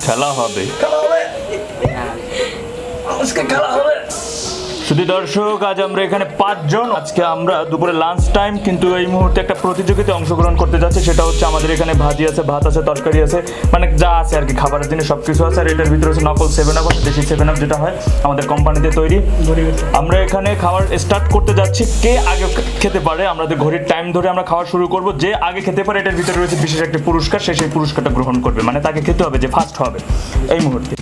খেলা হবে। আজকে খেলা হবে। শুধু দর্শক, আজ আমরা এখানে 5 জন। আজকে আমরা দুপুরে লাঞ্চ টাইম, কিন্তু এই মুহূর্তে একটা প্রতিযোগিতায় অংশগ্রহণ করতে যাচ্ছি। সেটা হচ্ছে আমাদের এখানে ভাজি আছে, ভাত আছে, তরকারি আছে, মানে যা আছে আর কি, খাবারের জিনিস সব কিছু আছে। আর এটার ভিতরে হচ্ছে নকল 7 আপ, দেশি 7 আপ যেটা হয় আমাদের কোম্পানিতে তৈরি। আমরা এখানে খাবার স্টার্ট করতে যাচ্ছি। কে আগে খেতে পারে, আমাদের ঘড়ির টাইম ধরে আমরা খাওয়া শুরু করব। যে আগে খেতে পারে এটার ভিতরে রয়েছে বিশেষ একটা পুরস্কার, সে সেই পুরস্কারটা গ্রহণ করবে, মানে তাকে খেতে হবে যে ফার্স্ট হবে এই মুহূর্তে।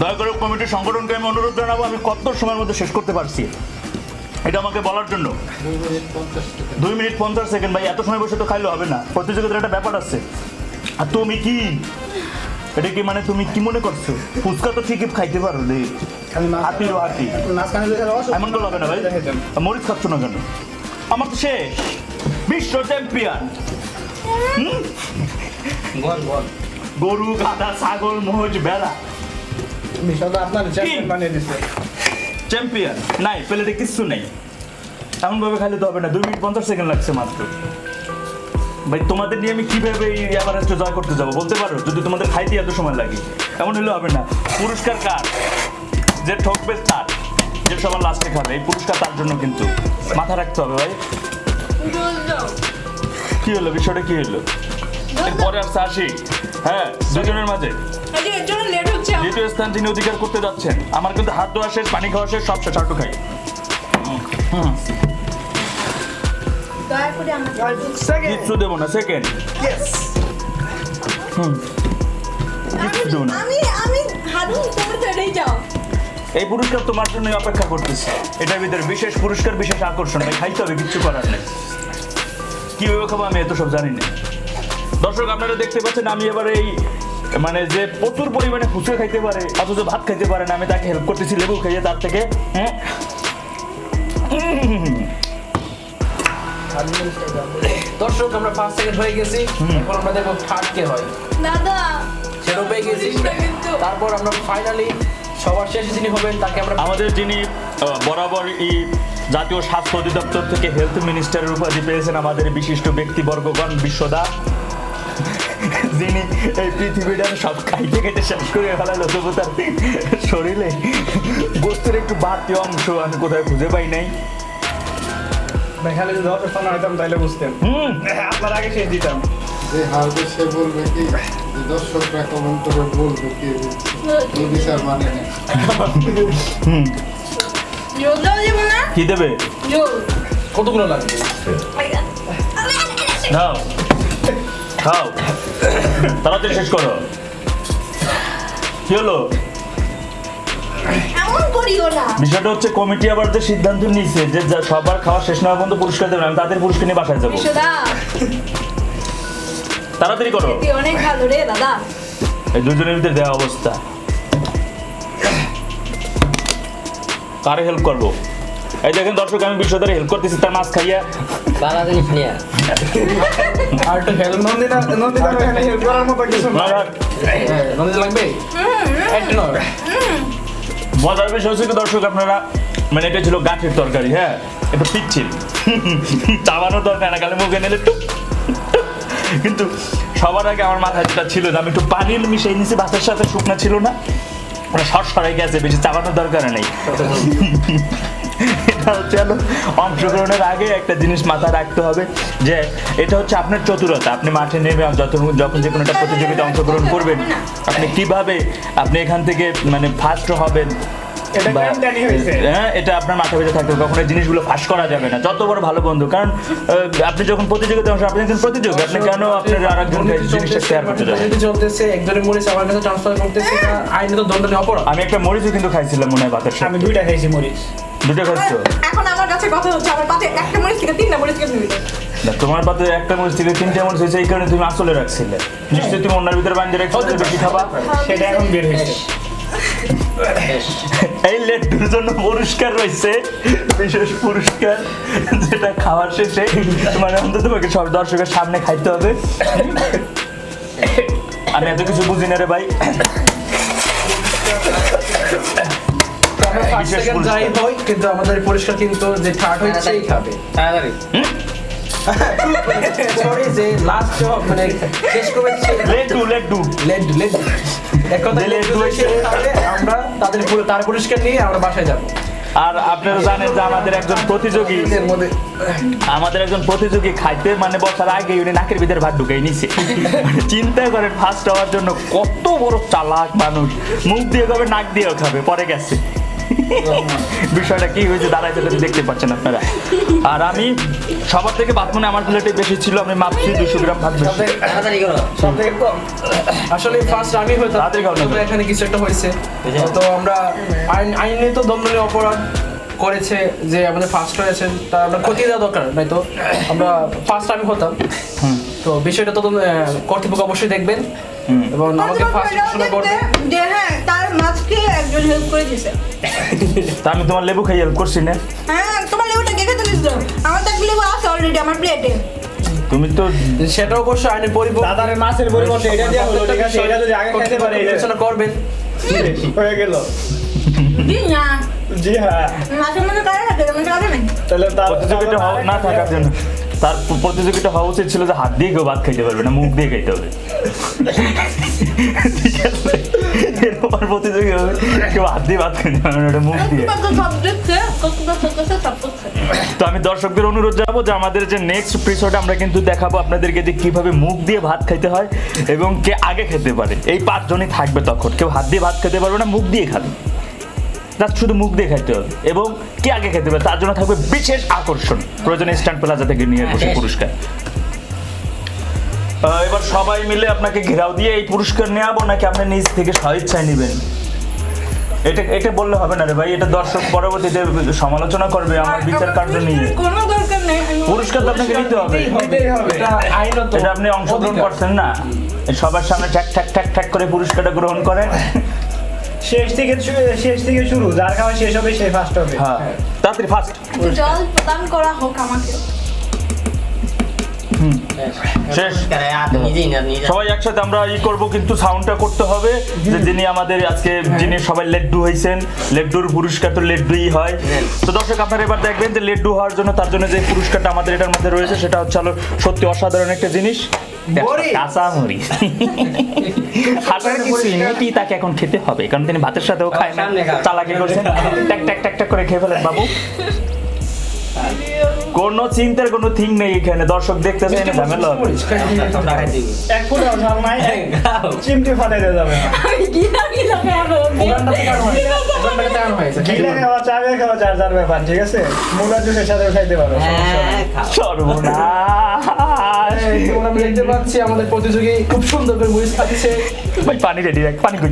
দয়া করে কমিটির সংগঠনকে আমি অনুরোধ জানাবো, আমি কত সময়ের মধ্যে শেষ করতে পারছি এটা আমাকে বলার জন্য। 2 মিনিট 50 সেকেন্ড। ভাই এত সময় বসে তো খাইলে হবে না, প্রতিযোগিতার একটা ব্যাপার আছে। আর তুমি কি এটা কি মানে তুমি কি মনে করছো ফুচকা তো ঠিকই খাইতে পারো রে, হাতিরও হাতি এমন করলে হবে না ভাই। মরিচ খাচ্ছ না কেন? আমার তো শেষ বিশ্ব চ্যাম্পিয়ন। গরু, গাধা, ছাগল, মহিষ, ভেড়া চ্যাম্পিয়ন নাই, প্লেটে কিচ্ছু নেই। এমন ভাবে খাইলে তো হবে না। 2 মিনিট 50 সেকেন্ড লাগছে মাত্র। ভাই তোমাদের নিয়ে আমি কিভাবে এই এভারেস্টে জয় করতে যাবো বলতে পারো, যদি তোমাদের খাইতে এত সময় লাগে? এমন হলে হবে না। পুরস্কার কার? যে ঠকবে তার, যে সবার লাস্টে খাবে, এই পুরস্কার তার জন্য কিন্তু মাথা রাখতে হবে ভাই। কি হলো, বিষয়টা কি হলো? এরপরে আসছে আসি, হ্যাঁ, দুজনের মাঝে দ্বিতীয় স্থান যিনি অধিকার করতে যাচ্ছেন। আমার কিন্তু হাত ধোয়া শেষ, পানি খাওয়া শেষ, সব শেষ, আটু খাই। কিচ্ছু দেবো না, সেকেন্ড এই পুরস্কার তোমার জন্য অপেক্ষা করতেছি। এটার ভিতরে বিশেষ পুরস্কার, বিশেষ আকর্ষণ। ভাই খাইতে হবে, কিচ্ছু করার নেই। কিভাবে খাবো আমি এত সব জানি না। দর্শক আপনারা দেখতে পাচ্ছেন, আমি এবার এই মানে যে প্রচুর পরিমাণে ফুচকা খাইতে পারে অথচ ভাত খাইতে পারে না, আমি তাকে হেল্প করতেছি লেবু খাইয়ে তার থেকে। দর্শক আমরা 5 সেকেন্ড হয়ে গেছি, এখন আমরা দেখবো থার্ড কে হয়। দাদা সেরো পেয়ে গেছি। তারপর আমরা ফাইনালি সবার শেষে যিনি হবেন তাকে আমরা, আমাদের যিনি বরাবর এই জাতীয় স্বাস্থ্য অধিদপ্তর থেকে হেলথ মিনিস্টারের উপাধি পেয়েছেন, আমাদের বিশিষ্ট ব্যক্তিবর্গগণ, বিশ্বদা, যিনি এই পৃথিবীটার সব খাইতে খাইতে শেষ করে ফেলালো, তবু তার শরীরে গোস্তের একটু বাড়তি অংশ আমি কোথায় খুঁজে পাই নাই। খালি যদি অপেক্ষা না হইতাম তাহলে বুঝতেন। আপনার আগে শেষ দিতাম। যে হারবে সে বলবে কি, যে দর্শকরা কমেন্ট করে বলবে কি, এই বিচার মানে না। কি দেবে? কতগুলো লাগবে? নাও খাও, তাড়াতাড়ি শেষ করো। কি হলো? বিষয়টা হচ্ছে কমিটি আবার যে সিদ্ধান্ত নিয়েছে যে সবার খাওয়া শেষ না পর্যন্ত পুরস্কার দেবেন, আমি তাদের পুরস্কার নিয়ে বাসায় যাবো। তাড়াতাড়ি করো। অনেক ভালো রে দাদা। এই দুজনের ভিতরে দেওয়া অবস্থা, কারে হেল্প করবো? এই দেখেন দর্শক, আমি বিশ্বদারে হেল্প করতেছি, তার মাছ খাইয়া বালা জিনিস নিয়ে আর তো হেল্প নন্দিতা এখানে হেল্প করার মতো কিছু না। নন্দিতা লাগবে? একটু নয় মজার বিষয় হচ্ছে কি দর্শক আপনারা, মানে এটা ছিল গাঠের তরকারি, হ্যাঁ একটু পিচ্ছিল, চাবানোর দরকার না, খালি মুখে নিলে টুক টুক। কিন্তু সবার আগে আমার মাথায় যেটা ছিল যে আমি একটু পানি মিশিয়ে নিয়েছি ভাতের সাথে, শুকনা ছিল না, মানে সরাই গেছে, বেশি চাবানোর দরকার নেই। এটা হচ্ছে অংশগ্রহণের আগে একটা জিনিস মাথায় রাখতে হবে যে এটা হচ্ছে আপনার চতুরতা। আপনি মাঠে নেমে যখন যে কোনো একটা প্রতিযোগিতায় অংশগ্রহণ করবেন, আপনি কিভাবে আপনি এখান থেকে মানে ফার্স্ট হবেন, হ্যাঁ এটা আপনার মাথা ভেতরে থাকবে, কখনো এই জিনিসগুলো ফাঁস করা যাবে না, যত বড় ভালো বন্ধু। কারণ আপনি যখন প্রতিযোগিতা অংশ, আপনি একজন প্রতিযোগী, আপনি কেন আপনার আরেকজন জিনিসটা শেয়ার করতে যাবেন? চলতেছে একজনের মরিচ আমার কাছে ট্রান্সফার করতেছে, এটা আইনে তো দণ্ডনীয় অপরাধ। আমি একটা মরিচও কিন্তু খাইছিলাম মনে হয় ভাতের সাথে। আমি 2টা খাইছি মরিচ। 2টা খাইছো? এখন আমার কাছে কথা হচ্ছে আমার পাতে একটা মরিচ থেকে 3টা মরিচ কেটে দিল। না, তোমার পাতে একটা মরিচ থেকে 3টা মরিচ হয়েছে, এই কারণে তুমি আসলে রাখছিলে। নিশ্চয়ই তুমি অন্যের ভিতরে বাঁধে রাখছিলে বেশি খাবা, সেটা এখন বের হয়েছে। এই লেটুর জন্য পুরস্কার রয়েছে, বিশেষ পুরস্কার, যেটা খাওয়ার শেষে মানে অন্তত তোমাকে সব দর্শকের সামনে খাইতে হবে। আমি এত কিছু বুঝি না রে ভাই। যাই হয় কিন্তু আমাদের পরিষ্কার কিন্তু যে থার্ড হচ্ছে সেই খাবে তাড়াতাড়ি। সরি যে লাস্ট মানে শেষ করেছে লেটু লেটু লেড লেড এক কথা লেড হয়েছে, তাহলে আমরা তার পরিষ্কার নিয়ে আমরা বাসায় যাব। আর আপনারা জানেন যে আমাদের একজন প্রতিযোগী খাইতে মানে বসার আগে উনি নাকের ভিতরে ভাত ঢুকাই নিছে। চিন্তা করেন ফার্স্ট হওয়ার জন্য কত বড় চালাক মানুষ, মুখ দিয়ে খাবে নাক দিয়েও খাবে, পরে গেছে। বিষয়টা কি হয়েছে দাঁড়াইতে দেখতে পাচ্ছেন আপনারা। আর আমি সবার থেকে ভাত মনে আমার প্লেটে বেশি ছিল, আমি মাপছি 200 গ্রাম ভাত বেশি। আসলে ফার্স্ট আমি হইতাম, এখানে কিছু একটা হয়েছে তো আমরা আইনে তো দণ্ডনীয় অপরাধ করেছে যে আমাদের ফার্স্ট হয়েছেন, তার আমরা ক্ষতি দেওয়া দরকার নাই, তো আমরা ফার্স্ট আমি হতাম। তো বিষয়টা তো কর্তৃপক্ষ অবশ্যই দেখবেন এবং আমাকে ফার্স্ট ঘোষণা করবে যে হ্যাঁ তার মাছকে একজন হেল্প করে দিয়েছে। তা আমি তোমার লেবু খাই হেল্প করছি না? হ্যাঁ তোমার লেবুটা কে খেতে দিছো? আমার তো লেবু আছে অলরেডি আমার প্লেটে। তুমি তো সেটা অবশ্যই আইনের পরিবর্তন, দাদার মাছের পরিবর্তে এটা দেওয়া হলো, ঠিক আছে? এটা যদি আগে খেতে পারে বিবেচনা করবেন। হয়ে গেল। জি না জি হ্যাঁ, মাছের মধ্যে কারা থাকে আমি কারা নাই। তাহলে প্রতিযোগিতা না থাকার জন্য তার প্রতিযোগিতা হওয়া উচিত ছিল যে হাত দিয়ে কেউ ভাত খাইতে পারবে না, মুখ দিয়ে খাইতে হবে। ঠিক আছে, এরপর প্রতিযোগী হবে কেউ হাত দিয়ে ভাত খাইতে পারবে না, মুখ দিয়ে। তো আমি দর্শকদের অনুরোধ জানাবো যে আমাদের যে নেক্সট এপিসোড আমরা কিন্তু দেখাবো আপনাদেরকে যে কিভাবে মুখ দিয়ে ভাত খাইতে হয় এবং কে আগে খেতে পারে। এই 5 জনই থাকবে তখন, কেউ হাত দিয়ে ভাত খেতে পারবে না, মুখ দিয়ে খাবে, তার শুধু মুখ দিয়ে খাইতে হবে। এবং কে আগে খেতে পারে তার জন্য থাকবে বিশেষ আকর্ষণ, প্রয়োজনে স্ট্যান্ড প্লাজা থেকে নিয়ে বসে পুরস্কার। এবার সবাই মিলে আপনাকে ঘেরাও দিয়ে এই পুরস্কার নেওয়াবো নাকি আপনি নিজ থেকে স্বেচ্ছায় নেবেন? এটা বললে হবে না রে ভাই, এটা দর্শক পরবর্তীতে সমালোচনা করবে আমার বিচার কার্য নিয়ে। কোনো দরকার নেই, পুরস্কার তো আপনাকে নিতে হবে, এটা আপনি অংশগ্রহণ করছেন না, সবার সামনে ঠ্যাক ঠ্যাক ঠ্যাক ঠ্যাক করে পুরস্কারটা গ্রহণ করেন। শেষ থেকে শুরু, যার খাওয়া শেষ হবে সে ফার্স্ট হবে। হ্যাঁ তাড়াতাড়ি ফার্স্ট জল প্রদান করা হোক আমাকে। শেষ। সবাই একসাথে আমরা করব, কিন্তু সাউন্ডটা করতে হবে যে যিনি আমাদের আজকে যিনি সবাই লেড্ডু হয়েছেন, লেড্ডুর পুরস্কার তো লেড্ডুই হয়। তো দর্শক আপনারা এবার দেখবেন যে লেড্ডু হওয়ার জন্য তার জন্য যে পুরস্কারটা আমাদের এটার মধ্যে রয়েছে সেটা হচ্ছে সত্যি অসাধারণ একটা জিনিস, কাঁচামরিচ। হাসার কিছুই নেই, তাকে এখন খেতে হবে কারণ তিনি ভাতের সাথেও খায় না, চালাকি করছেন, ট্যাক ট্যাক ট্যাক ট্যাক করে খেয়ে ফেলেন বাবু। কোনো চিন্তার কোনো থিং নেই এখানে, দর্শক দেখতেছে এনে ঝামেলা হবে। এক ফুট ঝাল নাই, চিমটি ফাটাই দেওয়া যাবে না। গিলা খাওয়া চাবে খাওয়া যার ব্যাপার, ঠিক আছে? মুলার জুসের সাথেও খাইতে পারো। সর্বনাশ, আমরা দেখতে পাচ্ছি আমাদের প্রতিযোগী খুব সুন্দর করে মরিচ খাচ্ছে। ভাই পানি রেডি রাখ, পানি কই?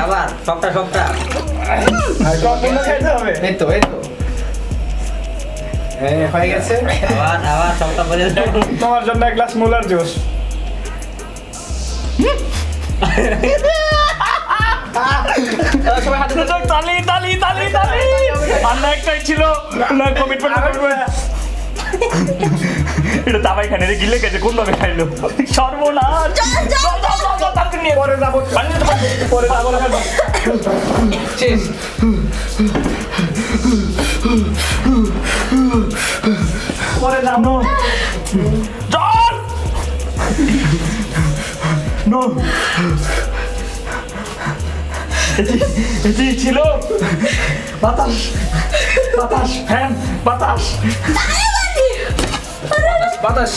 আবার সবটা আর কতগুলো খাইতে হবে? এই তো হয়ে গেছে। আবার সবটা বলে তোমার জন্য এক গ্লাস মুলার জুস। সবাই হাতে তালি তালি তালি তালি। আর একটাই ছিল কমিটমেন্ট করবে। এটা দাবাই খানে রে গিলে গেছে কোন ভাবে খাইলো সর্বনাশ চল, তাকে নিয়ে পরে যাবো পরে যাবো শেষ পরে যাবো চল নো এটি ছিল বাতাস বাতাস ফ্যান বাতাস বাতাস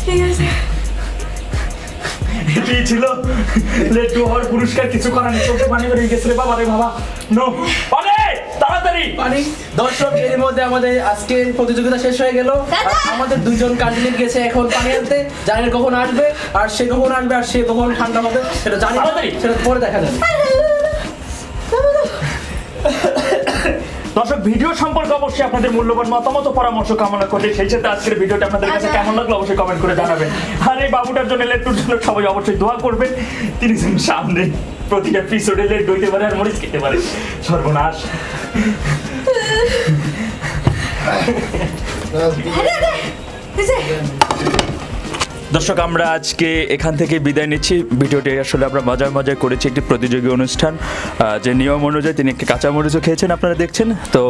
ঠিক আছে এটি ছিল লেটু হওয়ার পুরস্কার কিছু করার নেই চোখে পানি বেরিয়ে গেছে রে বাবা রে বাবা নো পানি তাড়াতাড়ি পানি দর্শক এর মধ্যে আমাদের আজকের প্রতিযোগিতা শেষ হয়ে গেল আর আমাদের দুইজন ক্যান্ডিডেট গেছে এখন পানি আনতে জানি না কখন আসবে আর সে কখন আনবে আর সে কখন ঠান্ডা হবে সেটা জানি না তাড়াতাড়ি। সেটা পরে দেখা যাবে দর্শক ভিডিও সম্পর্কে অবশ্যই আপনাদের মূল্যবান মতামত ও পরামর্শ কামনা করে সেই সাথে আজকের ভিডিওটা আপনাদের কাছে কেমন লাগলো অবশ্যই কমেন্ট করে জানাবেন আর এই বাবুটার জন্য লেটুর জন্য সবাই অবশ্যই দোয়া করবেন তিনি যেন সামনে প্রতিটা এপিসোডে লেট দইতে পারে আর মরিচ খেতে পারে সর্বনাশ দর্শক আমরা আজকে এখান থেকে বিদায় নিচ্ছি ভিডিওটি আসলে আমরা মজায় করেছি একটি প্রতিযোগী অনুষ্ঠান যে নিয়ম অনুযায়ী তিনি একটি কাঁচামরিচও খেয়েছেন আপনারা দেখছেন তো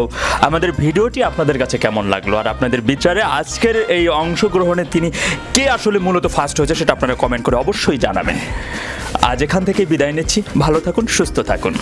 আমাদের ভিডিওটি আপনাদের কাছে কেমন লাগলো আর আপনাদের বিচারে আজকের এই অংশগ্রহণে তিনি কে আসলে মূলত ফার্স্ট হয়েছে সেটা আপনারা কমেন্ট করে অবশ্যই জানাবেন আজ এখান থেকে বিদায় নিচ্ছি ভালো থাকুন সুস্থ থাকুন